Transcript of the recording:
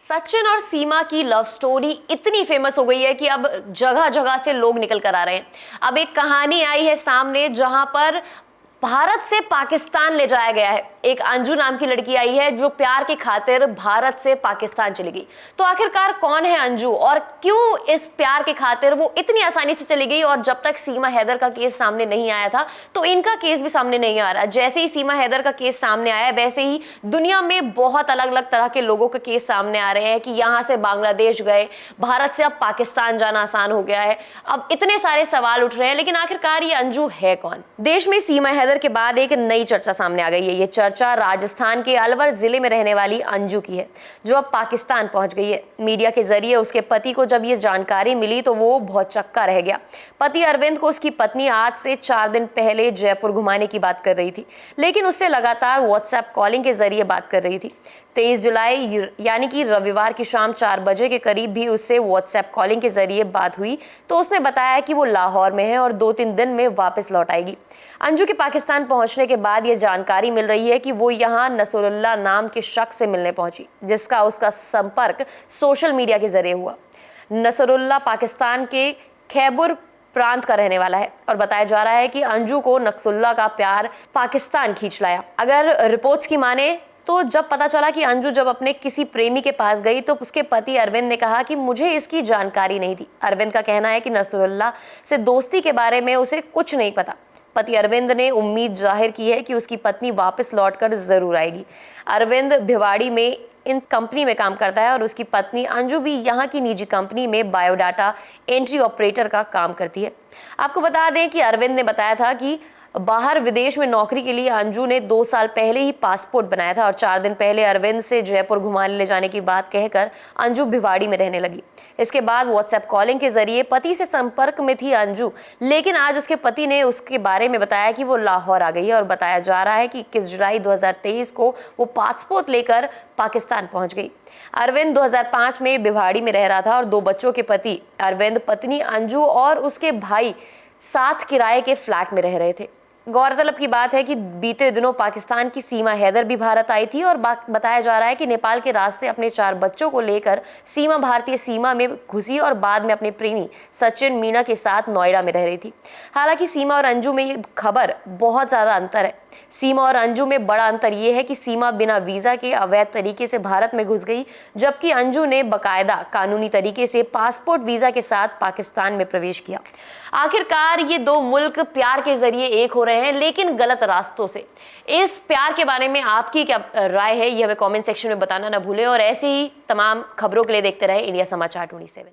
सचिन और सीमा की love story इतनी फेमस हो गई है कि अब जगह जगह से लोग निकल कर आ रहे हैं। अब एक कहानी आई है सामने जहां पर भारत से पाकिस्तान ले जाया गया है। एक अंजू नाम की लड़की आई है जो प्यार की खातिर भारत से पाकिस्तान चली गई। तो आखिरकार कौन है अंजू और क्यों इस प्यार की खातिर वो इतनी आसानी से चली गई? और जब तक सीमा हैदर का केस सामने नहीं आया था तो इनका केस भी सामने नहीं आ रहा। जैसे ही सीमा हैदर का केस सामने आया वैसे ही दुनिया में बहुत अलग अलग तरह के लोगों के केस सामने आ रहे हैं कि यहाँ से बांग्लादेश गए, भारत से अब पाकिस्तान जाना आसान हो गया है। अब इतने सारे सवाल उठ रहे हैं, लेकिन आखिरकार ये अंजू है कौन? देश में सीमा हैदर के बाद एक नई चर्चा सामने आ गई है। ये चर्चा राजस्थान के अलवर जिले में रहने वाली अंजू की है जो अब पाकिस्तान पहुंच गई है। मीडिया के जरिए उसके पति को जब ये जानकारी मिली तो वो बहुत चक्का रह गया। पति अरविंद को उसकी पत्नी आज से 4 दिन पहले जयपुर घुमाने की बात कर रही थी, लेकिन उससे लगातार व्हाट्सएप कॉलिंग के जरिए बात कर रही थी। 23 जुलाई यानी कि रविवार की शाम 4 बजे के करीब भी उससे व्हाट्सएप कॉलिंग के जरिए बात हुई तो उसने बताया कि वो लाहौर में है और 2-3 दिन में वापस लौट आएगी। अंजू के पाकिस्तान पहुंचने के बाद ये जानकारी मिल रही है कि वो यहाँ नसरुल्लाह नाम के शख्स से मिलने पहुंची, जिसका उसका संपर्क सोशल मीडिया के जरिए हुआ। नसरुल्लाह पाकिस्तान के खैबर प्रांत का रहने वाला है और बताया जा रहा है कि अंजू को नक्सुल्लाह का प्यार पाकिस्तान खींच लाया। अगर रिपोर्ट्स की माने तो जब पता चला कि अंजू जब अपने किसी प्रेमी के पास गई तो उसके पति अरविंद ने कहा कि मुझे इसकी जानकारी नहीं थी। अरविंद का कहना है कि नसरुल्लाह से दोस्ती के बारे में उसे कुछ नहीं पता। पति अरविंद ने उम्मीद जाहिर की है कि उसकी पत्नी वापस लौटकर जरूर आएगी। अरविंद भिवाड़ी में इन कंपनी में काम करता है और उसकी पत्नी अंजू भी यहाँ की निजी कंपनी में बायोडाटा एंट्री ऑपरेटर का काम करती है। आपको बता दें कि अरविंद ने बताया था कि बाहर विदेश में नौकरी के लिए अंजू ने 2 साल पहले ही पासपोर्ट बनाया था और 4 दिन पहले अरविंद से जयपुर घुमाने ले जाने की बात कहकर अंजू भिवाड़ी में रहने लगी। इसके बाद व्हाट्सएप कॉलिंग के जरिए पति से संपर्क में थी अंजू, लेकिन आज उसके पति ने उसके बारे में बताया कि वो लाहौर आ गई है और बताया जा रहा है कि 21 जुलाई 2023 को वो पासपोर्ट लेकर पाकिस्तान पहुंच गई। अरविंद 2005 में भिवाड़ी में रह रहा था और 2 बच्चों के पति अरविंद, पत्नी अंजू और उसके भाई साथ किराए के फ्लैट में रह रहे थे। गौरतलब की बात है कि बीते दिनों पाकिस्तान की सीमा हैदर भी भारत आई थी और बताया जा रहा है कि नेपाल के रास्ते अपने 4 बच्चों को लेकर सीमा भारतीय सीमा में घुसी और बाद में अपने प्रेमी सचिन मीणा के साथ नोएडा में रह रही थी। हालांकि सीमा और अंजू में ये खबर बहुत ज़्यादा अंतर है। सीमा और अंजू में बड़ा अंतर ये है कि सीमा बिना वीज़ा के अवैध तरीके से भारत में घुस गई, जबकि अंजू ने बाकायदा कानूनी तरीके से पासपोर्ट वीज़ा के साथ पाकिस्तान में प्रवेश किया। आखिरकार ये 2 मुल्क प्यार के जरिए एक हो रहे हैं, लेकिन गलत रास्तों से। इस प्यार के बारे में आपकी क्या राय है, ये हमें कमेंट सेक्शन में बताना ना भूलें और ऐसे ही तमाम खबरों के लिए देखते रहे इंडिया समाचार 27।